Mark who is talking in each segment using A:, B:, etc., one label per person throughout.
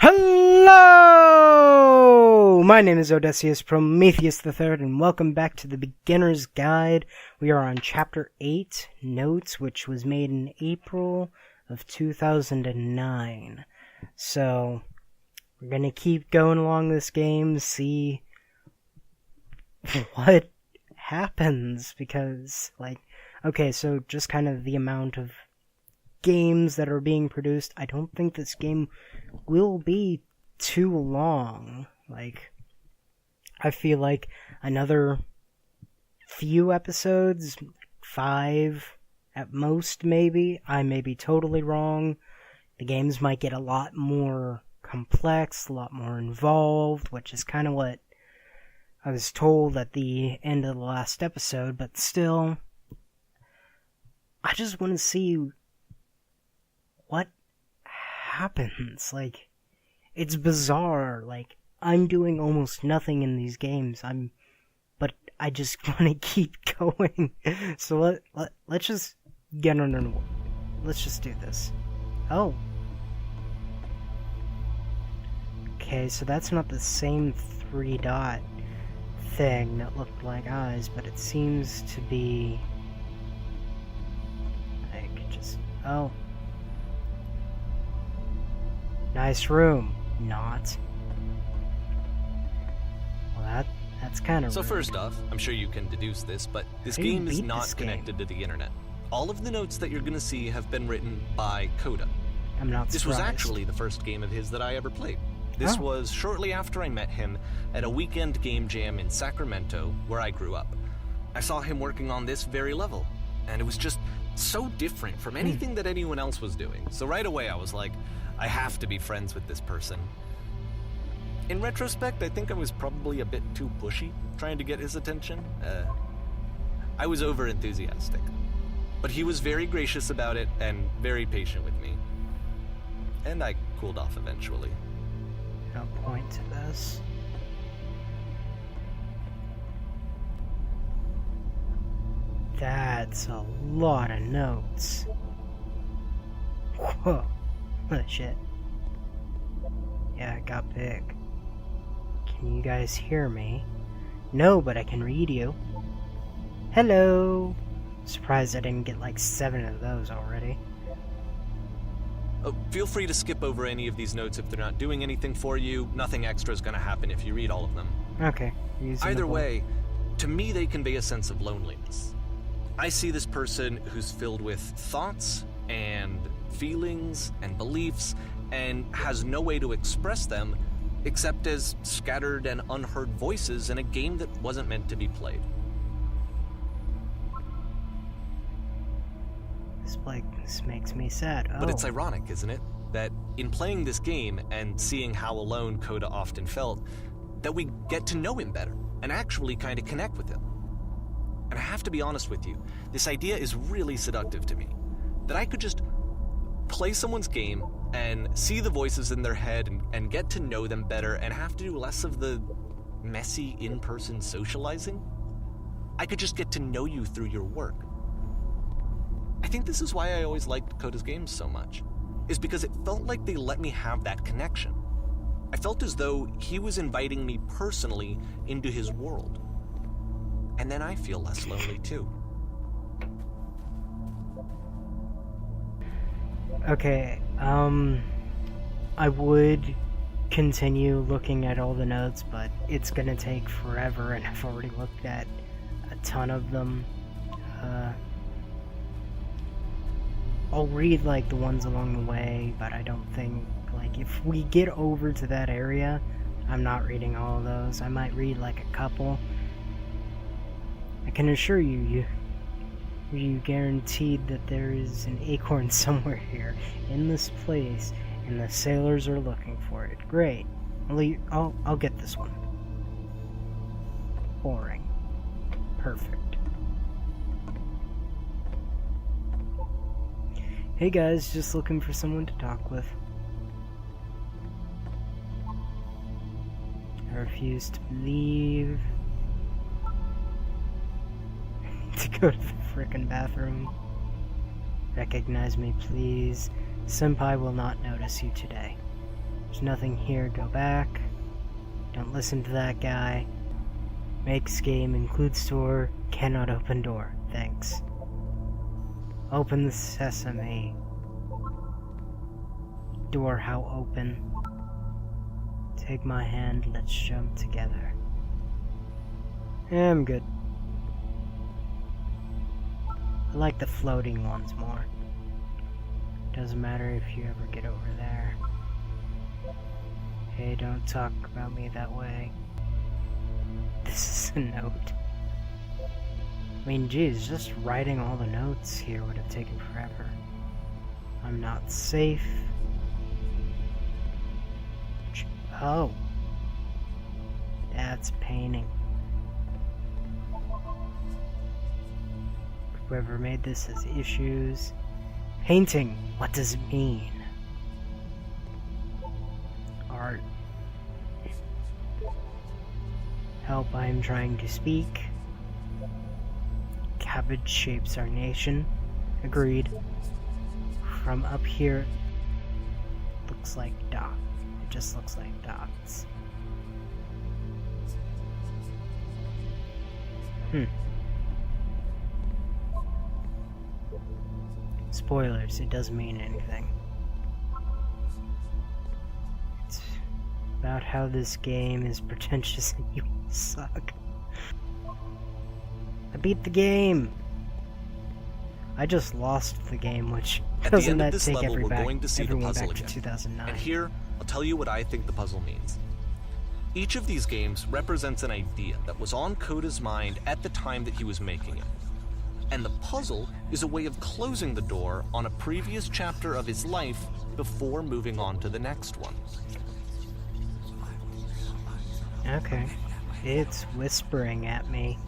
A: Hello! My name is Odysseus Prometheus III, and welcome back to the Beginner's Guide. We are on Chapter 8, Notes, which was made in April of 2009. So, we're gonna keep going along this game, see what happens, because, okay, so just kind of the amount of games that are being produced. I don't think this game will be too long. I feel like another few episodes, 5 at most maybe. I may be totally wrong. The games might get a lot more complex, a lot more involved, which is kind of what I was told at the end of the last episode, but still, I just want to see what happens. It's bizarre. I'm doing almost nothing in these games. But I just want to keep going. So let's just get on and let's just do this. Oh. Okay, so that's not the same 3-dot thing that looked like eyes, but it seems to be oh. Nice room. Not. Well, that's kind of
B: So
A: rude.
B: first off, I'm sure you can deduce this, but this game is not connected to the internet. All of the notes that you're going to see have been written by Coda.
A: I'm not surprised.
B: This was actually the first game of his that I ever played. This was shortly after I met him at a weekend game jam in Sacramento, where I grew up. I saw him working on this very level, and it was just so different from anything that anyone else was doing. So right away I was like, I have to be friends with this person. In retrospect, I think I was probably a bit too pushy, trying to get his attention. I was over-enthusiastic. But he was very gracious about it and very patient with me. And I cooled off eventually.
A: No point to this. That's a lot of notes. Whoa. Shit. Yeah, it got big. Can you guys hear me? No, but I can read you. Hello! Surprised I didn't get 7 of those already.
B: Oh, feel free to skip over any of these notes if they're not doing anything for you. Nothing extra is going to happen if you read all of them.
A: Okay.
B: Either way, to me they convey a sense of loneliness. I see this person who's filled with thoughts and feelings and beliefs and has no way to express them except as scattered and unheard voices in a game that wasn't meant to be played.
A: This makes me sad. Oh.
B: But it's ironic, isn't it? That in playing this game and seeing how alone Coda often felt, that we get to know him better and actually kind of connect with him. And I have to be honest with you, this idea is really seductive to me. That I could just play someone's game and see the voices in their head and get to know them better and have to do less of the messy in-person socializing. I could just get to know you through your work. I think this is why I always liked Coda's games so much, is because it felt like they let me have that connection. I felt as though he was inviting me personally into his world. And then I feel less lonely too.
A: Okay, I would continue looking at all the notes, but it's gonna take forever, and I've already looked at a ton of them. I'll read, the ones along the way, but I don't think, if we get over to that area, I'm not reading all of those. I might read, a couple. I can assure you, you guaranteed that there is an acorn somewhere here, in this place, and the sailors are looking for it. Great. I'll get this one. Boring. Perfect. Hey guys, just looking for someone to talk with. I refuse to believe. To go to the frickin' bathroom. Recognize me, please. Senpai will not notice you today. There's nothing here. Go back. Don't listen to that guy. Makes game, includes store, cannot open door. Thanks. Open the sesame. Door how open. Take my hand, let's jump together. Yeah, I'm good. I like the floating ones more. Doesn't matter if you ever get over there. Hey, don't talk about me that way. This is a note. I mean, geez, just writing all the notes here would have taken forever. I'm not safe. Oh. That's painting. Whoever made this has issues. Painting, what does it mean? Art. Help, I am trying to speak. Cabbage shapes our nation. Agreed. From up here, looks like dots. It just looks like dots. Spoilers, it doesn't mean anything. It's about how this game is pretentious and you suck. I beat the game! I just lost the game, which doesn't that take everyone back to 2009.
B: And here, I'll tell you what I think the puzzle means. Each of these games represents an idea that was on Coda's mind at the time that he was making it. And the puzzle is a way of closing the door on a previous chapter of his life before moving on to the next one.
A: Okay. It's whispering at me.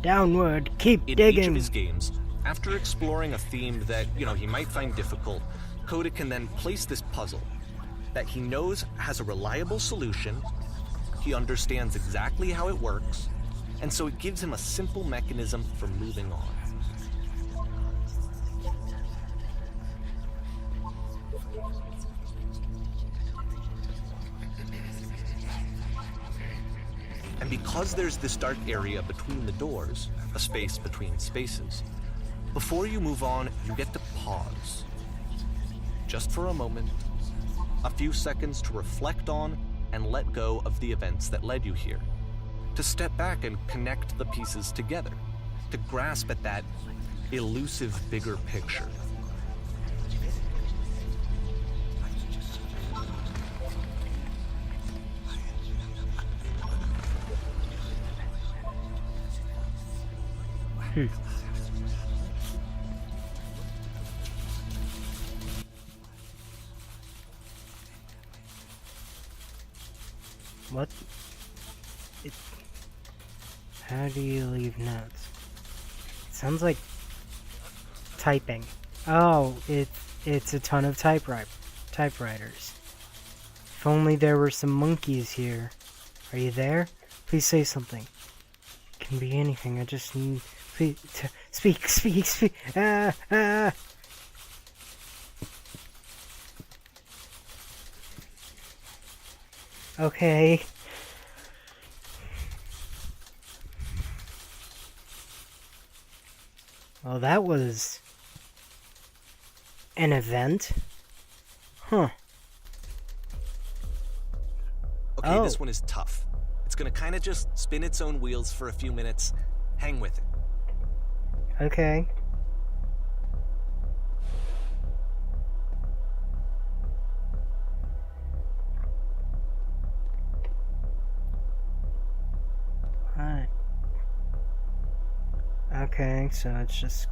A: Downward, keep digging!
B: In each of his games, after exploring a theme that, he might find difficult, Coda can then place this puzzle that he knows has a reliable solution, he understands exactly how it works, and so it gives him a simple mechanism for moving on. And because there's this dark area between the doors, a space between spaces, before you move on, you get to pause. Just for a moment, a few seconds to reflect on and let go of the events that led you here. To step back and connect the pieces together. To grasp at that elusive bigger picture.
A: What? How do you leave notes? It sounds like typing. Oh, it's a ton of typewriters. If only there were some monkeys here. Are you there? Please say something. It can be anything. I just need... Please, speak. Ah. Okay. Well, that was an event. Huh.
B: Okay, This one is tough. It's gonna kind of just spin its own wheels for a few minutes. Hang with it.
A: Okay. Alright. Okay, so it's just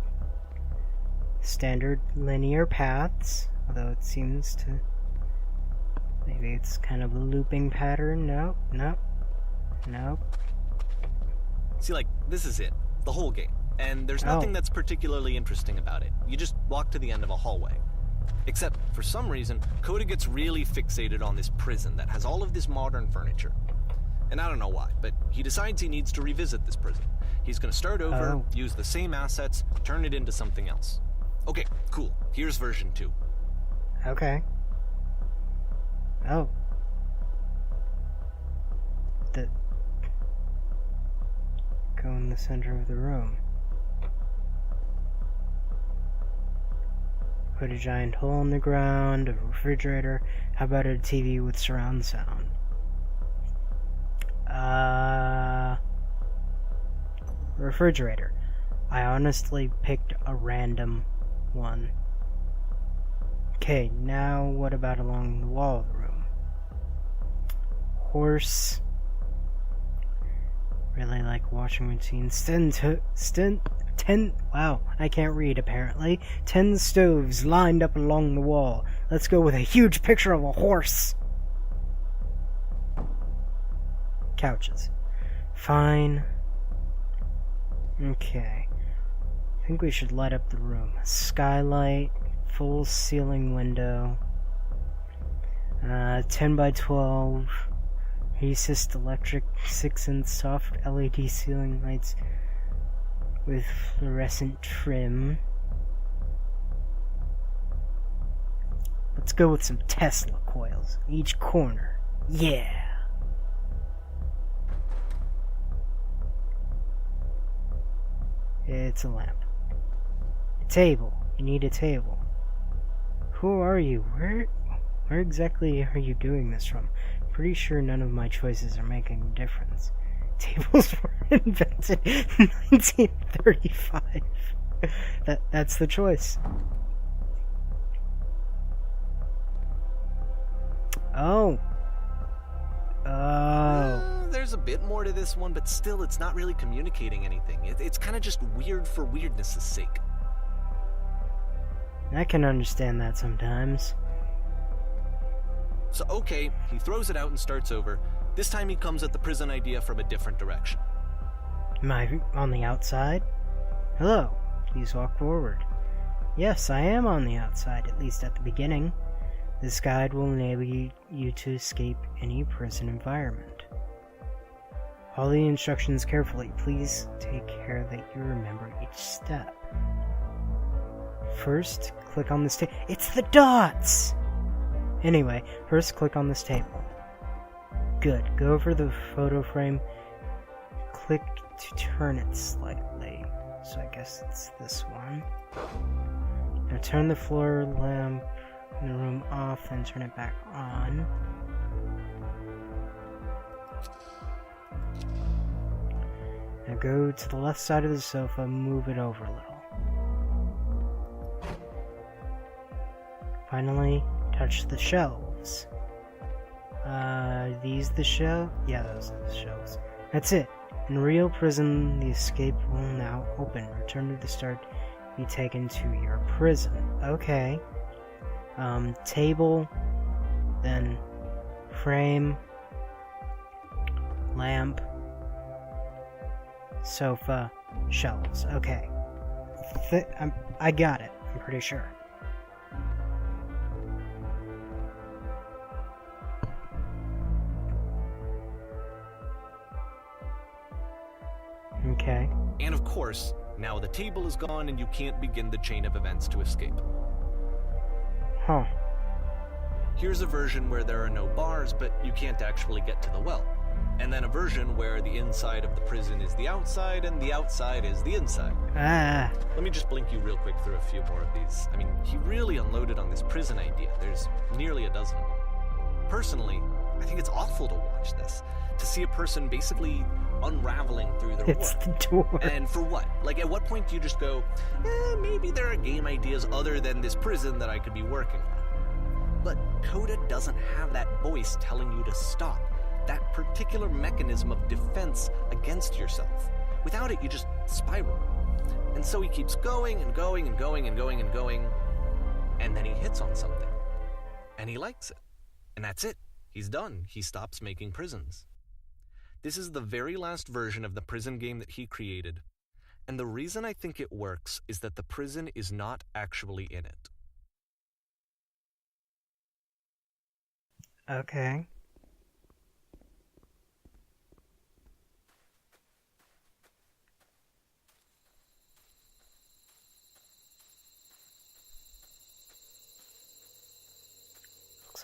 A: standard linear paths, although it seems to... Maybe it's kind of a looping pattern. Nope.
B: See, this is it. The whole game. And there's nothing that's particularly interesting about it. You just walk to the end of a hallway. Except, for some reason, Coda gets really fixated on this prison that has all of this modern furniture. And I don't know why, but he decides he needs to revisit this prison. He's gonna start over, use the same assets, turn it into something else. Okay, cool. Here's version 2.
A: Okay. Oh. Go in the center of the room. Put a giant hole in the ground, a refrigerator. How about a TV with surround sound? Refrigerator. I honestly picked a random one. Okay, now what about along the wall of the room? Horse. Really like washing machines. 10, wow, I can't read apparently. 10 stoves lined up along the wall. Let's go with a huge picture of a horse. Couches. Fine. Okay. I think we should light up the room. Skylight, full ceiling window. 10 by 12. Recessed electric 6-inch soft LED ceiling lights with fluorescent trim. Let's go with some Tesla coils in each corner. Yeah! It's a lamp. A table. You need a table. Who are you? Where exactly are you doing this from? Pretty sure none of my choices are making a difference. Tables were invented in 1935. That's the choice. Oh.
B: There's a bit more to this one, but still, it's not really communicating anything. It's kind of just weird for weirdness' sake.
A: I can understand that sometimes.
B: So, okay, he throws it out and starts over. This time he comes at the prison idea from a different direction.
A: Am I on the outside? Hello, please walk forward. Yes, I am on the outside, at least at the beginning. This guide will enable you to escape any prison environment. Follow the instructions carefully. Please take care that you remember each step. First, click on this table. It's the dots! Anyway, first click on this table. Good. Go over the photo frame. Click to turn it slightly. So I guess it's this one. Now turn the floor lamp in the room off and turn it back on. Now go to the left side of the sofa, move it over a little. Finally, touch the shelves. These the shelves? Yeah, those are the shelves. That's it. In real prison, the escape will now open. Return to the start, be taken to your prison. Okay. Table, then frame, lamp, sofa, shelves. Okay. I got it, I'm pretty sure. Okay.
B: And of course, now the table is gone and you can't begin the chain of events to escape.
A: Huh.
B: Here's a version where there are no bars, but you can't actually get to the well. And then a version where the inside of the prison is the outside and the outside is the inside. Let me just blink you real quick through a few more of these. I mean, he really unloaded on this prison idea. There's nearly a dozen of them. Personally, I think it's awful to watch this. To see a person basically unraveling through their
A: It's
B: work.
A: the door.
B: And for what? Like, at what point do you just go, maybe there are game ideas other than this prison that I could be working on? But Coda doesn't have that voice telling you to stop. That particular mechanism of defense against yourself. Without it, you just spiral. And so he keeps going and going and going and going and going, and then he hits on something. And he likes it. And that's it. He's done. He stops making prisons. This is the very last version of the prison game that he created. And the reason I think it works is that the prison is not actually in it.
A: Okay.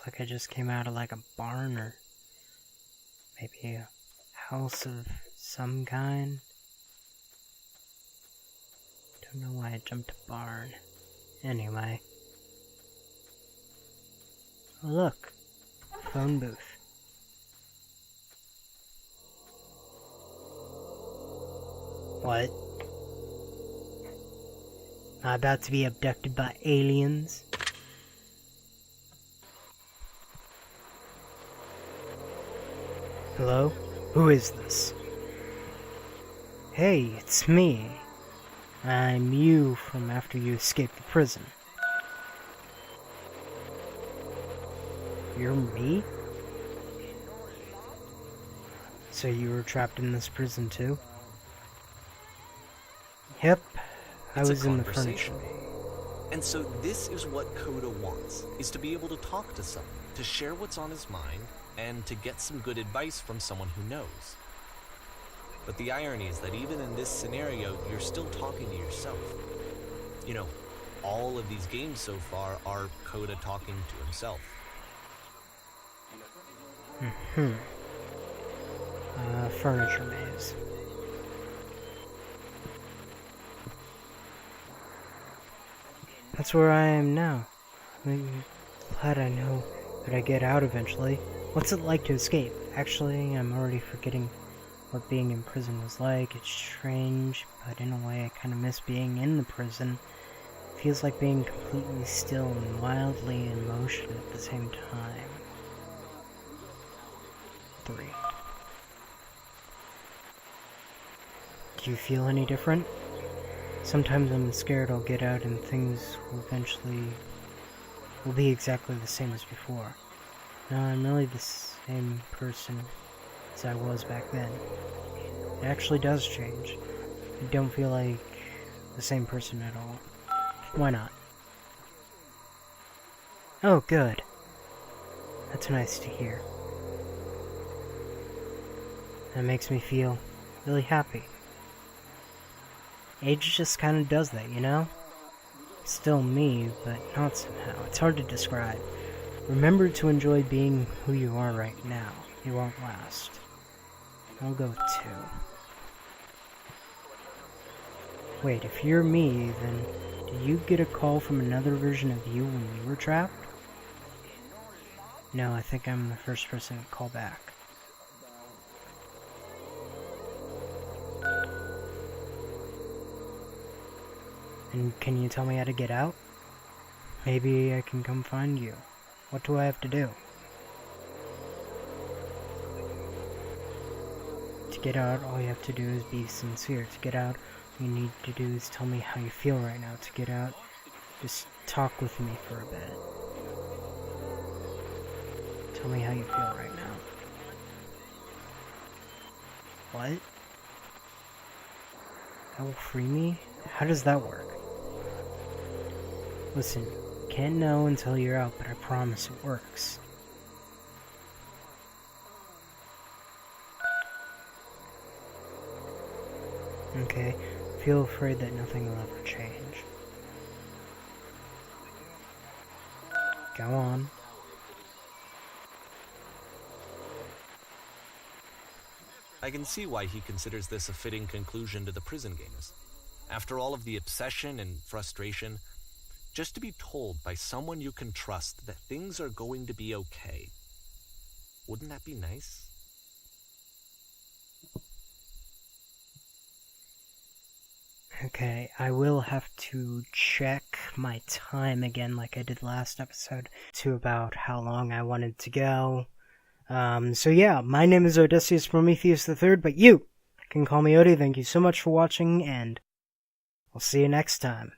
A: Looks like I just came out of like a barn or maybe a house of some kind. Don't know why I jumped to barn. Anyway. Oh, look. Phone booth. What? Am I about to be abducted by aliens? Hello? Who is this? Hey, it's me. I'm you from after you escaped the prison. You're me? So you were trapped in this prison too? Yep, I was in the furniture.
B: And so this is what Coda wants, is to be able to talk to someone, to share what's on his mind, and to get some good advice from someone who knows. But the irony is that even in this scenario, you're still talking to yourself. You know, all of these games so far are Coda talking to himself.
A: Furniture maze. That's where I am now. I'm glad I know that I get out eventually. What's it like to escape? Actually, I'm already forgetting what being in prison was like. It's strange, but in a way I kind of miss being in the prison. It feels like being completely still and wildly in motion at the same time. 3. Do you feel any different? Sometimes I'm scared I'll get out and things will be exactly the same as before. No, I'm really the same person as I was back then. It actually does change. I don't feel like the same person at all. Why not? Oh, good. That's nice to hear. That makes me feel really happy. Age just kind of does that, you know? Still me, but not somehow. It's hard to describe. Remember to enjoy being who you are right now. It won't last. I'll go 2. Wait, if you're me, then did you get a call from another version of you when you were trapped? No, I think I'm the first person to call back. And can you tell me how to get out? Maybe I can come find you. What do I have to do? To get out, all you have to do is be sincere. To get out, all you need to do is tell me how you feel right now. To get out, just talk with me for a bit. Tell me how you feel right now. What? That will free me? How does that work? Listen, can't know until you're out, but I promise it works. Okay, feel afraid that nothing will ever change. Go on.
B: I can see why he considers this a fitting conclusion to the prison games. After all of the obsession and frustration, just to be told by someone you can trust that things are going to be okay. Wouldn't that be nice?
A: Okay, I will have to check my time again like I did last episode to about how long I wanted to go. So yeah, my name is Odysseus Prometheus III, but you can call me Odie. Thank you so much for watching, and I'll see you next time.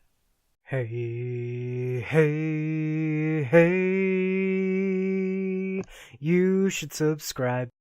A: Hey, hey, hey, you should subscribe.